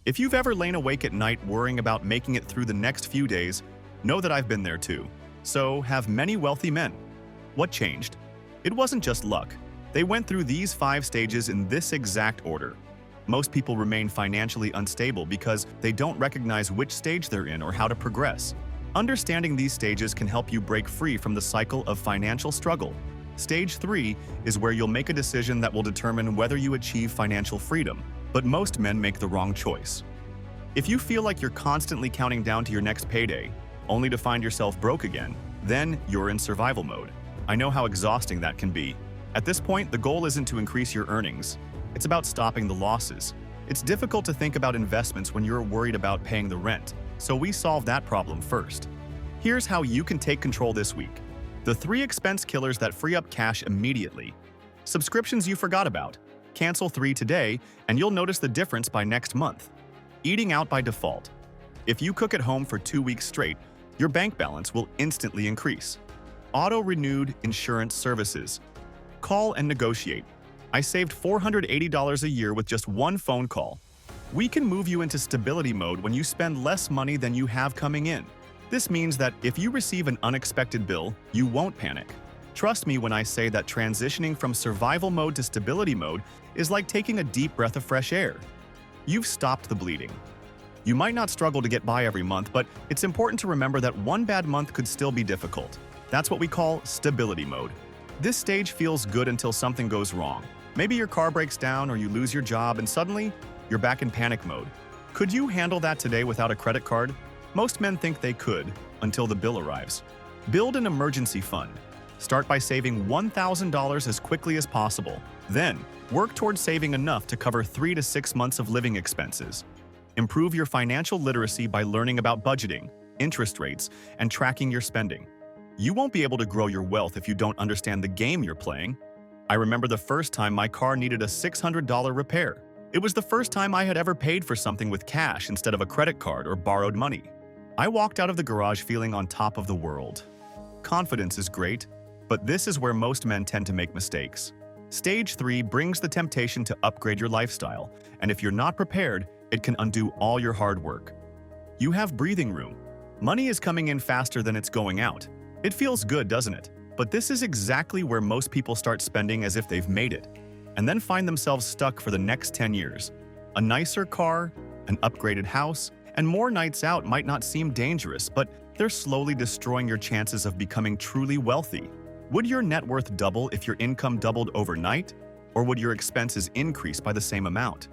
If you've ever lain awake at night worrying about making it through the next few days, know that I've been there too. So have many wealthy men. What changed? It wasn't just luck. They went through these 5 stages in this exact order. Most people remain financially unstable because they don't recognize which stage they're in or how to progress. Understanding these stages can help you break free from the cycle of financial struggle. Stage 3 is where you'll make a decision that will determine whether you achieve financial freedom, but most men make the wrong choice. If you feel like you're constantly counting down to your next payday, only to find yourself broke again, then you're in survival mode. I know how exhausting that can be. At this point, the goal isn't to increase your earnings. It's about stopping the losses. It's difficult to think about investments when you're worried about paying the rent, so we solve that problem first. Here's how you can take control this week. The 3 expense killers that free up cash immediately. Subscriptions you forgot about. Cancel 3 today, and you'll notice the difference by next month. Eating out by default. If you cook at home for 2 weeks straight, your bank balance will instantly increase. Auto-renewed insurance services. Call and negotiate. I saved $480 a year with just 1 phone call. We can move you into stability mode when you spend less money than you have coming in. This means that if you receive an unexpected bill, you won't panic. Trust me when I say that transitioning from survival mode to stability mode is like taking a deep breath of fresh air. You've stopped the bleeding. You might not struggle to get by every month, but it's important to remember that one bad month could still be difficult. That's what we call stability mode. This stage feels good until something goes wrong. Maybe your car breaks down or you lose your job and suddenly you're back in panic mode. Could you handle that today without a credit card? Most men think they could until the bill arrives. Build an emergency fund. Start by saving $1,000 as quickly as possible. Then, work towards saving enough to cover 3 to 6 months of living expenses. Improve your financial literacy by learning about budgeting, interest rates, and tracking your spending. You won't be able to grow your wealth if you don't understand the game you're playing. I remember the first time my car needed a $600 repair. It was the first time I had ever paid for something with cash instead of a credit card or borrowed money. I walked out of the garage feeling on top of the world. Confidence is great, but this is where most men tend to make mistakes. Stage 3 brings the temptation to upgrade your lifestyle, and if you're not prepared, it can undo all your hard work. You have breathing room. Money is coming in faster than it's going out. It feels good, doesn't it? But this is exactly where most people start spending as if they've made it, and then find themselves stuck for the next 10 years. A nicer car, an upgraded house, and more nights out might not seem dangerous, but they're slowly destroying your chances of becoming truly wealthy. Would your net worth double if your income doubled overnight? Or would your expenses increase by the same amount?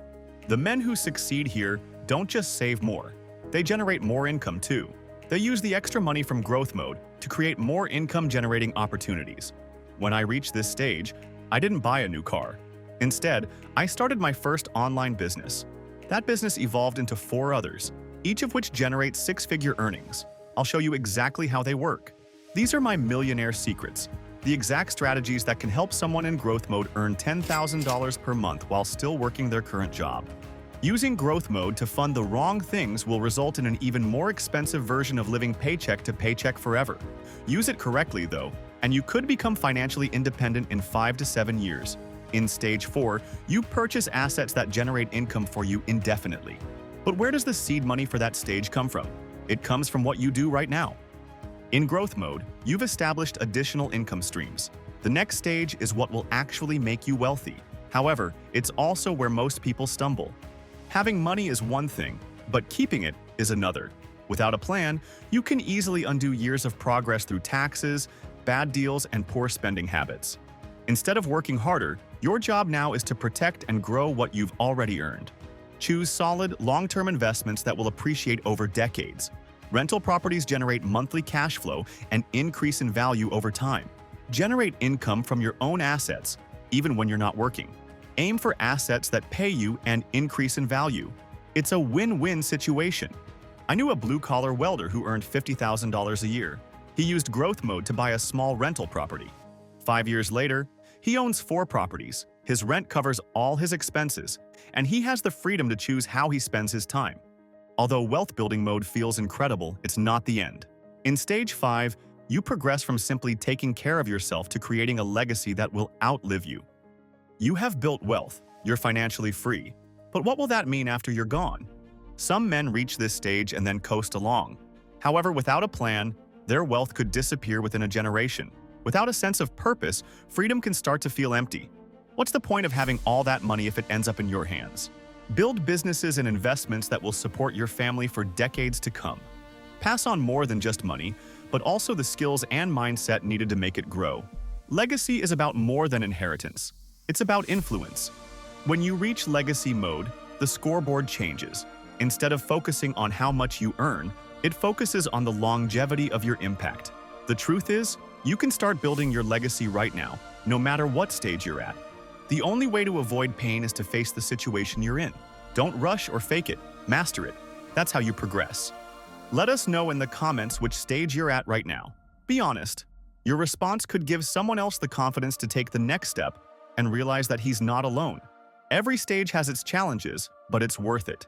The men who succeed here don't just save more, they generate more income too. They use the extra money from growth mode to create more income-generating opportunities. When I reached this stage, I didn't buy a new car. Instead, I started my first online business. That business evolved into 4 others, each of which generates 6-figure earnings. I'll show you exactly how they work. These are my millionaire secrets, the exact strategies that can help someone in growth mode earn $10,000 per month while still working their current job. Using growth mode to fund the wrong things will result in an even more expensive version of living paycheck to paycheck forever. Use it correctly, though, and you could become financially independent in 5 to 7 years. In Stage 4, you purchase assets that generate income for you indefinitely. But where does the seed money for that stage come from? It comes from what you do right now. In growth mode, you've established additional income streams. The next stage is what will actually make you wealthy. However, it's also where most people stumble. Having money is one thing, but keeping it is another. Without a plan, you can easily undo years of progress through taxes, bad deals, and poor spending habits. Instead of working harder, your job now is to protect and grow what you've already earned. Choose solid, long-term investments that will appreciate over decades. Rental properties generate monthly cash flow and increase in value over time. Generate income from your own assets, even when you're not working. Aim for assets that pay you and increase in value. It's a win-win situation. I knew a blue-collar welder who earned $50,000 a year. He used growth mode to buy a small rental property. 5 years later, he owns 4 properties. His rent covers all his expenses, and he has the freedom to choose how he spends his time. Although wealth-building mode feels incredible, it's not the end. In Stage 5, you progress from simply taking care of yourself to creating a legacy that will outlive you. You have built wealth, you're financially free. But what will that mean after you're gone? Some men reach this stage and then coast along. However, without a plan, their wealth could disappear within a generation. Without a sense of purpose, freedom can start to feel empty. What's the point of having all that money if it ends up in your hands? Build businesses and investments that will support your family for decades to come. Pass on more than just money, but also the skills and mindset needed to make it grow. Legacy is about more than inheritance. It's about influence. When you reach legacy mode, the scoreboard changes. Instead of focusing on how much you earn, it focuses on the longevity of your impact. The truth is, you can start building your legacy right now, no matter what stage you're at. The only way to avoid pain is to face the situation you're in. Don't rush or fake it, master it. That's how you progress. Let us know in the comments which stage you're at right now. Be honest. Your response could give someone else the confidence to take the next step and realize that he's not alone. Every stage has its challenges, but it's worth it.